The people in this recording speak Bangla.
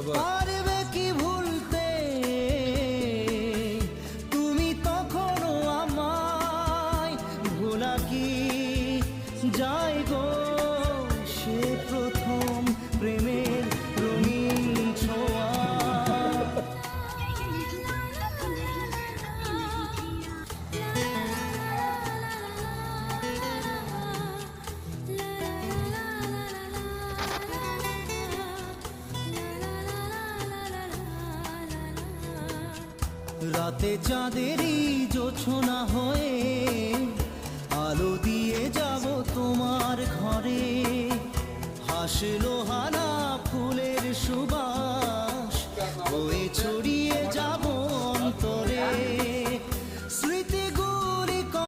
পারবে কি ভুলতে তুমি তখনও আমায়, ভোলা কি যায় গো সে প্রথম প্রেমের রঙিন ছোঁয়া। রাতে চাঁদেরই জোছনা হয়ে